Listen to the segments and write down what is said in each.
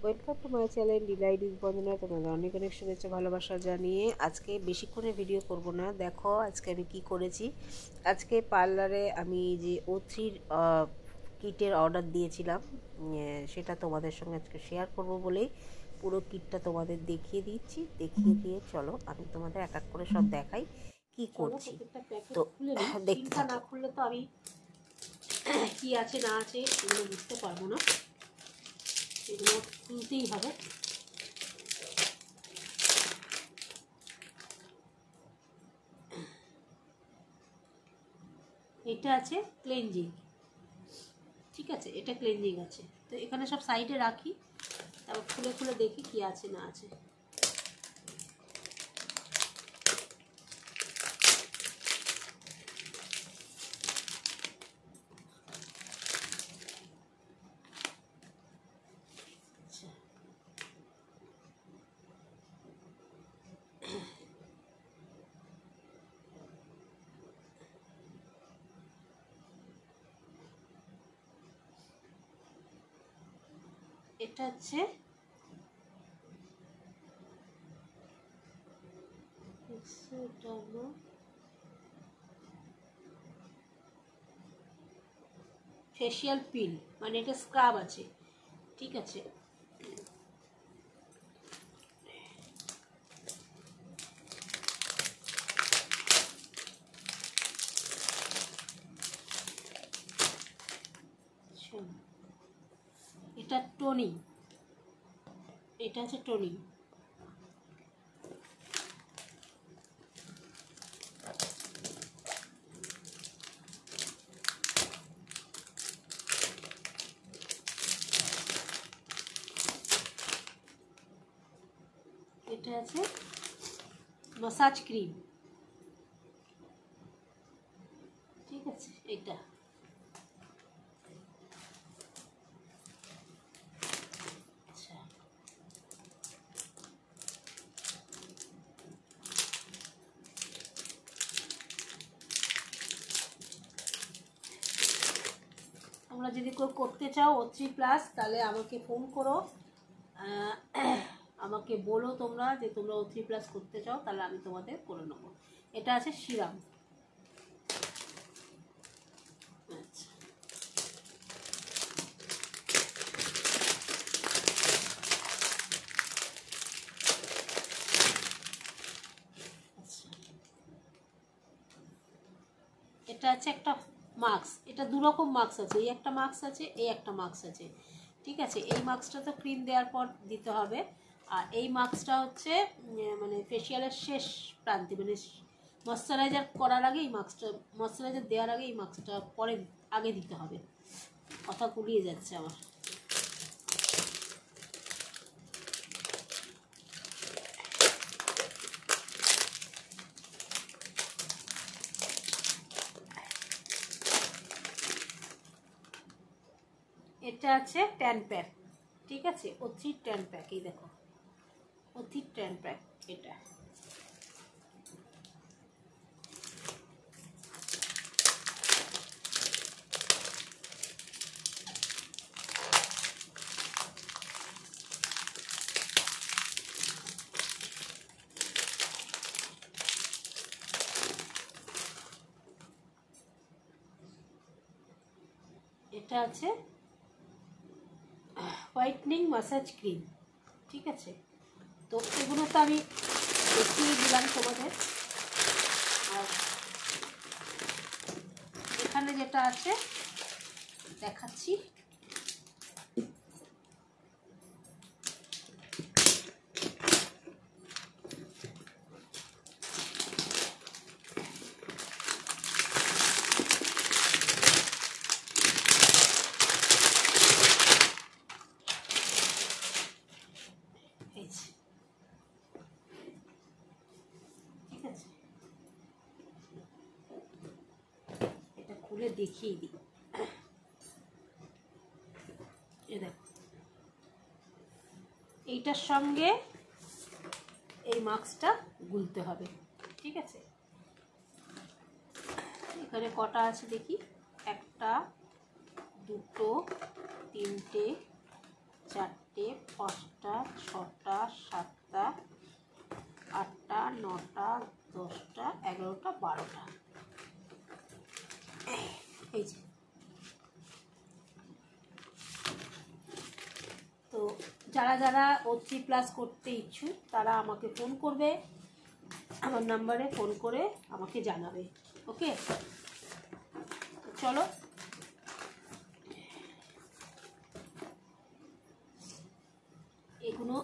Welcome to my channel Delight Bandana. তোমাদের অনেক অনেক শুভেচ্ছা ভালোবাসা জানিয়ে আজকে বেশিক্ষণে ভিডিও করব না। দেখো আজকে আমি কি করেছি। আজকে পার্লারে আমি যে O3 কিটের অর্ডার দিয়েছিলাম সেটা তোমাদের সঙ্গে আজকে শেয়ার করব বলেই পুরো কিটটা তোমাদের দেখিয়ে দিচ্ছি। দেখিয়ে দিয়ে চলো আমি তোমাদের এক এক করে সব দেখাই কি করছি। তো দেখতে না খুললে তো আমি কি আছে না আছে এগুলো বুঝতে পারবো না, এগুলো খুলতেই হবে। এটা আছে ক্লিনজিং, ঠিক আছে, এটা ক্লিনজিং আছে। তো এখানে সব সাইডে রাখি, তারপর খুলে খুলে দেখি কি আছে না আছে। এটা হচ্ছে ফেশিয়াল পিল, মানে এটা স্ক্রাব আছে, ঠিক আছে। এটা টোনিং, এটা হচ্ছে টোনিং। এটা আছে মাসাজ ক্রিম, ঠিক আছে। এটা আচ্ছা, তোমরা যদি কেউ করতে চাও O3+, তাহলে আমাকে ফোন করো, আমাকে বলো তোমরা যে তোমরা O3+ করতে চাও, তাহলে আমি তোমাদের করে নেবো। এটা আছে সিরাম, আচ্ছা। এটা আছে একটা মাস্ক, এটা দু রকম মাস্ক আছে, এই একটা মাস্ক আছে, এই একটা মাস্ক আছে, ঠিক আছে। এই মাস্কটা তো ক্রিম দেওয়ার পর দিতে হবে, আর এই মাস্কটা হচ্ছে মানে ফেশিয়ালের শেষ প্রান্তে, মানে ময়শ্চারাইজার করার আগে এই মাস্কটা, ময়শ্চারাইজার দেওয়ার আগে এই মাস্কটা পরে আগে দিতে হবে। কথা গুলিয়ে যাচ্ছে আমার। এটা আছে ট্যান প্যাক, ঠিক আছে, O3 ট্যান প্যাক। এই দেখো O3 ট্যান প্যাক, এটা এটা আছে হোয়াইটনিং মাসাজ ক্রিম, ঠিক আছে। তো এগুলো তো আমি দেখিয়ে দিলাম তোমাদের। আর এখানে যেটা আছে দেখাচ্ছি, খুলে দেখিয়ে দিই। এই দেখো, এইটার সঙ্গে এই মাস্কটা গুলতে হবে, ঠিক আছে। এখানে কটা আছে দেখি, 1 2 3 4টে 5টা 6টা 7টা 8টা 9টা 10টা 11টা 12টা। এই যে তো যারা যারা O3+ করতে ইচ্ছুক তারা আমাকে ফোন করবে, আমার নাম্বারে ফোন করে আমাকে জানাবে। ওকে, চলো এগুলো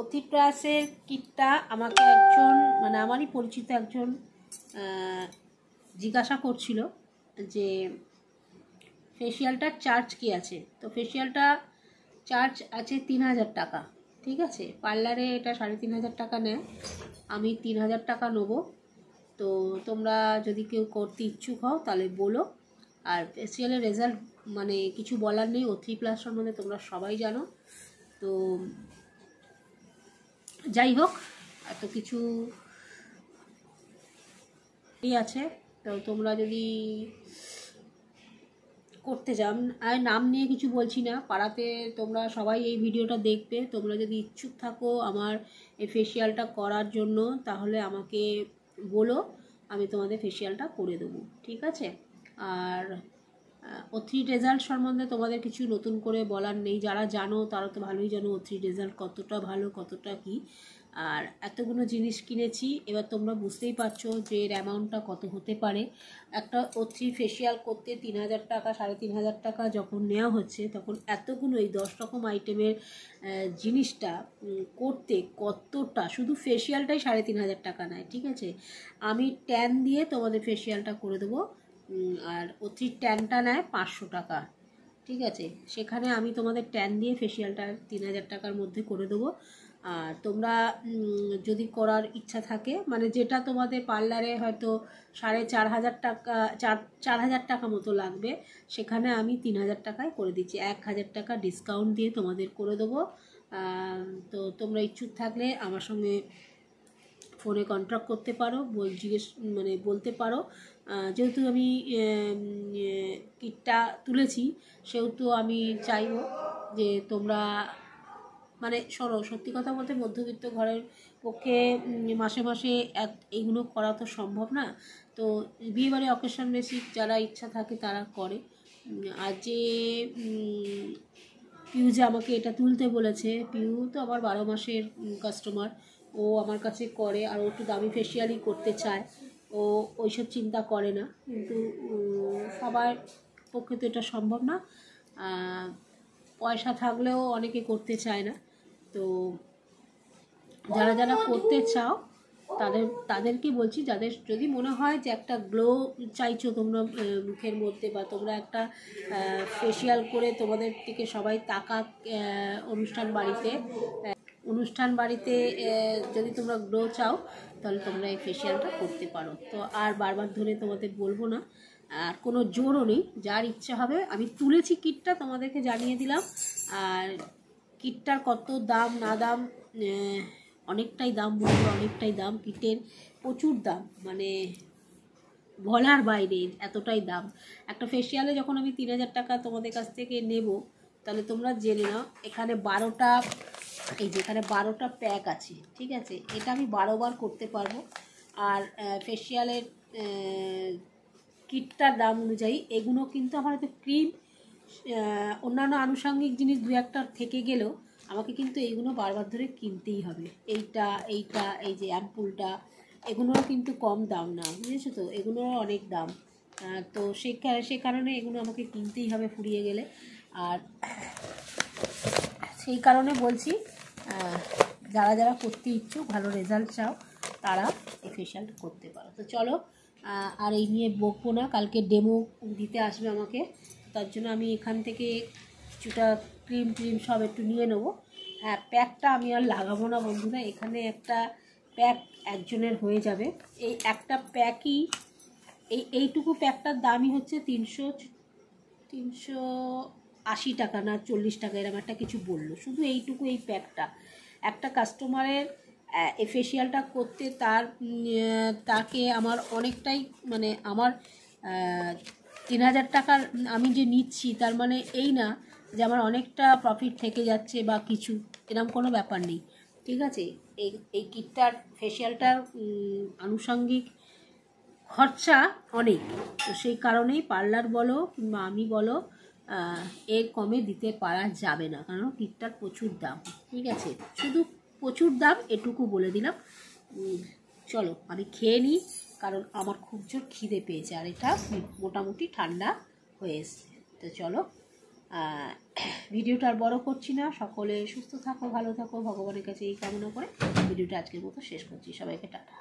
O3+-এর কিটটা আমাকে একজন মানে আমারই পরিচিত একজন জিজ্ঞাসা করছিল যে ফেসিয়ালটার চার্জ কী আছে। তো ফেসিয়ালটা চার্জ আছে 3000 টাকা। ঠিক আছে, পার্লারে এটা 3500 টাকা নেয়, আমি 3000 টাকা নেবো। তো তোমরা যদি কেউ করতে ইচ্ছুক হও তাহলে বলো। আর ফেসিয়ালের রেজাল্ট মানে কিছু বলার নেই, O3+ সম্বন্ধে তোমরা সবাই জানো। তো যাই হোক, এত কিছু আছে। তো তোমরা যদি করতে যান, আর নাম নিয়ে কিছু বলছি না, পাড়াতে তোমরা সবাই এই ভিডিওটা দেখবে। তোমরা যদি ইচ্ছুক থাকো আমার এই ফেসিয়ালটা করার জন্য তাহলে আমাকে বলো, আমি তোমাদের ফেসিয়ালটা করে দেবো। ঠিক আছে, আর O3 রেজাল্ট সম্বন্ধে তোমাদের কিছু নতুন করে বলার নেই, যারা জানো তারা তো ভালোই জানো O3 রেজাল্ট কতটা ভালো কতটা কি। আর এতগুলো জিনিস কিনেছি, এবার তোমরা বুঝতেই পারছো যে এর অ্যামাউন্টটা কত হতে পারে। একটা O3 ফেসিয়াল করতে 3000 টাকা 3500 টাকা যখন নেওয়া হচ্ছে, তখন এতগুলো এই 10 রকম আইটেমের জিনিসটা করতে কতটা, শুধু ফেসিয়ালটাই 3500 টাকা নেয়। ঠিক আছে, আমি ট্যান দিয়ে তোমাদের ফেসিয়ালটা করে দেবো, আর O3 ট্যানটা নেয় 500 টাকা। ঠিক আছে, সেখানে আমি তোমাদের ট্যান দিয়ে ফেসিয়ালটা 3000 টাকার মধ্যে করে দেবো। আর তোমরা যদি করার ইচ্ছা থাকে, মানে যেটা তোমাদের পার্লারে হয়তো 4500 টাকা 4000 টাকা মতো লাগবে, সেখানে আমি 3000 টাকায় করে দিচ্ছি, 1000 টাকা ডিসকাউন্ট দিয়ে তোমাদের করে দেবো। তো তোমরা ইচ্ছুক থাকলে আমার সঙ্গে ফোনে কন্ট্যাক্ট করতে পারো, মানে বলতে পারো। যেহেতু আমি কিটটা তুলেছি, সেহেতু আমি চাইবো যে তোমরা মানে সত্যি কথা বলতে মধ্যবিত্ত ঘরের পক্ষে মাসে মাসে এইগুলো করা তো সম্ভব না। তো বিয়েবাড়ি অকেশন বেসিক যারা ইচ্ছা থাকে তারা করে। আর যে পিউ যে আমাকে এটা তুলতে বলেছে, পিউ তো আমার 12 মাসের কাস্টমার, ও আমার কাছে করে, আর ও একটু দামি ফেসিয়ালই করতে চায়, ও ওইসব চিন্তা করে না। কিন্তু সবার পক্ষে তো এটা সম্ভব না, পয়সা থাকলেও অনেকে করতে চায় না। তো যারা যারা করতে চাও তাদেরকে বলছি, যাদের যদি মনে হয় যে একটা গ্লো চাইছো তোমরা মুখের মধ্যে, বা তোমরা একটা ফেসিয়াল করে তোমাদের থেকে সবাই তাকাক অনুষ্ঠান বাড়িতে যদি তোমরা গ্লো চাও, তাহলে তোমরা এই ফেসিয়ালটা করতে পারো। তো আর বারবার ধরে তোমাদের বলবো না, আর কোনো জোরও নেই, যার ইচ্ছা হবে। আমি তুলেছি কিটটা, তোমাদেরকে জানিয়ে দিলাম। আর কিটটার কত দাম না দাম, অনেকটাই দাম বলবো, অনেকটাই দাম কিটের, প্রচুর দাম, মানে বলার বাইরে এতটাই দাম। একটা ফেসিয়ালে যখন আমি 3000 টাকা তোমাদের কাছ থেকে নেব, তাহলে তোমরা জেনে নাও এখানে 12টা, এই যে এখানে 12টা প্যাক আছে। ঠিক আছে, এটা আমি 12 বার করতে পারবো। আর ফেসিয়ালের কিটটার দাম অনুযায়ী এগুলো কিন্তু আমার হয়তো ক্রিম অন্যান্য আনুষঙ্গিক জিনিস দু একটা থেকে গেলেও আমাকে কিন্তু এইগুলো বারবার ধরে কিনতেই হবে। এইটা এই যে অ্যাম্পুলটা, এগুলোও কিন্তু কম দাম না, বুঝেছো তো, এগুলোর অনেক দাম। তো সে কারণে এগুলো আমাকে কিনতেই হবে ফুরিয়ে গেলে। আর সেই কারণে বলছি, যারা যারা করতে ইচ্ছুক, ভালো রেজাল্ট চাও, তারা এই ফেসিয়ালটা করতে পারো। তো চলো, আর এই নিয়ে বকবো না, কালকে ডেমো দিতে আসবে আমাকে, তার জন্য আমি এখান থেকে কিছুটা ক্রিম সব একটু নিয়ে নেবো। হ্যাঁ, প্যাকটা আমি আর লাগাবো না বন্ধুরা, এখানে একটা প্যাক একজনের হয়ে যাবে। এই একটা প্যাকই, এইটুকু প্যাকটার দামই হচ্ছে 380 টাকা না 40 টাকা, এরকম একটা কিছু বললো, শুধু এইটুকু এই প্যাকটা। একটা কাস্টমারের এই ফেসিয়ালটা করতে তাকে আমার অনেকটাই মানে আমার 3000 টাকার আমি যে নিচ্ছি তার মানে এই না যে আমার অনেকটা প্রফিট থেকে যাচ্ছে বা কিছু, এরকম কোনো ব্যাপার নেই। ঠিক আছে, এই কিটটার ফেসিয়ালটার আনুষঙ্গিক খরচা অনেক, তো সেই কারণেই পার্লার বলো কিংবা আমি বলো এর কমে দিতে পারা যাবে না, কারণ কিটটার প্রচুর দাম। ঠিক আছে, শুধু প্রচুর দাম এটুকু বলে দিলাম। চলো আমি খেয়ে নিই, কারণ আমার খুব জোর খিদে পেয়েছে আর এটা মোটামুটি ঠান্ডা হয়ে এসছে। তো চলো, ভিডিওটা আর বড় করছি না, সকলে সুস্থ থাকো, ভালো থাকো, ভগবানের কাছে এই কামনা করে ভিডিওটা আজকের মতো শেষ করছি। সবাইকে টাটা।